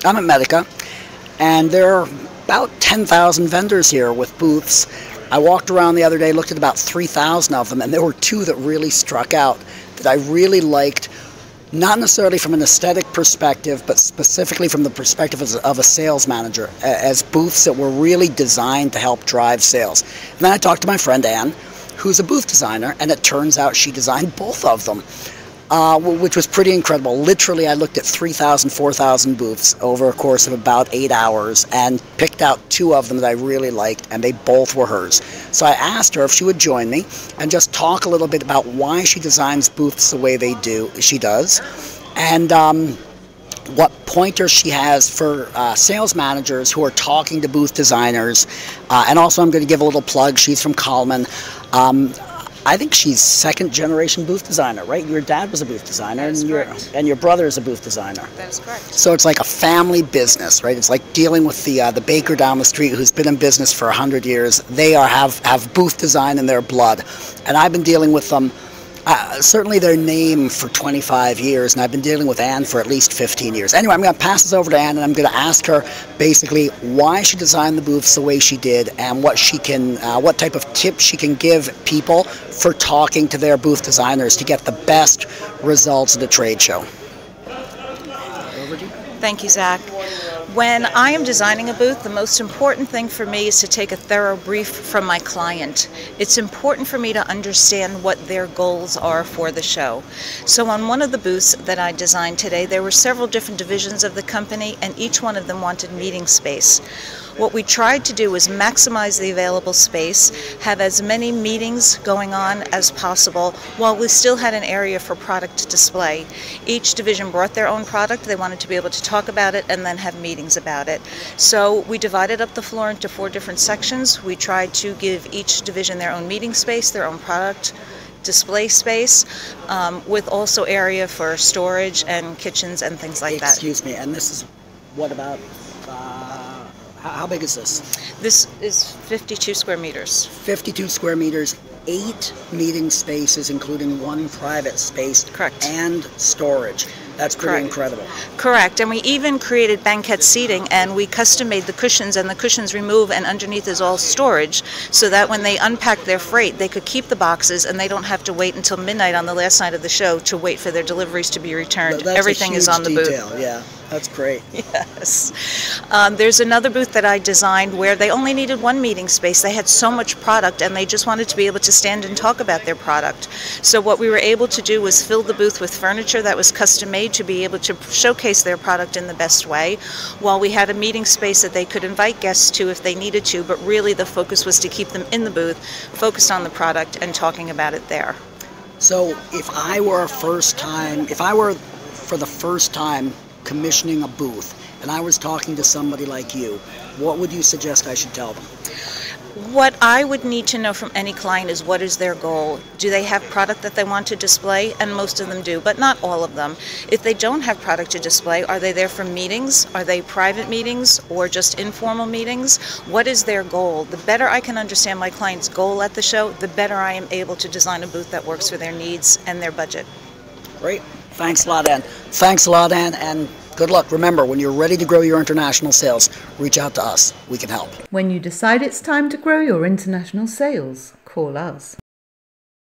I'm at Medica, and there are about 10,000 vendors here with booths. I walked around the other day, looked at about 3,000 of them, and there were two that really struck out that I really liked, not necessarily from an aesthetic perspective, but specifically from the perspective of a sales manager, as booths that were really designed to help drive sales. And then I talked to my friend Anne, who's a booth designer, and it turns out she designed both of them, which was pretty incredible. Literally, I looked at 3,000, 4,000 booths over a course of about 8 hours and picked out two of them that I really liked, and they both were hers. So I asked her if she would join me and just talk a little bit about why she designs booths the way she does, and what pointers she has for sales managers who are talking to booth designers. And also, I'm going to give a little plug. She's from Coleman. I think she's second-generation booth designer, right? Your dad was a booth designer, and your brother is a booth designer. That is correct. So it's like a family business, right? It's like dealing with the baker down the street who's been in business for 100 years. They have booth design in their blood, and I've been dealing with them. Certainly their name for 25 years, and I've been dealing with Anne for at least 15 years. Anyway, I'm going to pass this over to Anne, and I'm going to ask her basically why she designed the booths the way she did, and what type of tips she can give people for talking to their booth designers to get the best results at a trade show. Over to you. Thank you, Zach. When I am designing a booth, the most important thing for me is to take a thorough brief from my client. It's important for me to understand what their goals are for the show. So on one of the booths that I designed today, there were several different divisions of the company, and each one of them wanted meeting space. What we tried to do was maximize the available space, have as many meetings going on as possible, while we still had an area for product display. Each division brought their own product. They wanted to be able to talk about it and then have meetings about it. So we divided up the floor into 4 different sections. We tried to give each division their own meeting space, their own product display space, with also area for storage and kitchens and things like that. Excuse me, and this is, what about, how big is this? This is 52 square meters. 52 square meters, 8 meeting spaces, including 1 private space. Correct. And storage. That's pretty incredible. Correct. And we even created banquette seating, and we custom made the cushions, and the cushions remove, and underneath is all storage, so that when they unpack their freight, they could keep the boxes, and they don't have to wait until midnight on the last night of the show to wait for their deliveries to be returned. Everything is on the booth. Yeah, that's great. Yes. There's another booth that I designed where they only needed 1 meeting space. They had so much product, and they just wanted to be able to stand and talk about their product. So what we were able to do was fill the booth with furniture that was custom made to be able to showcase their product in the best way, while we had a meeting space that they could invite guests to if they needed to, but really the focus was to keep them in the booth, focused on the product and talking about it there. So if I were for the first time commissioning a booth, and I was talking to somebody like you, what would you suggest I should tell them? What I would need to know from any client is, what is their goal? Do they have product that they want to display? And most of them do, but not all of them. If they don't have product to display, are they there for meetings? Are they private meetings or just informal meetings? What is their goal? The better I can understand my client's goal at the show, the better I am able to design a booth that works for their needs and their budget. Great. Thanks a lot, Ann. Thanks a lot, Ann, and good luck. Remember, when you're ready to grow your international sales, reach out to us. We can help. When you decide it's time to grow your international sales, call us.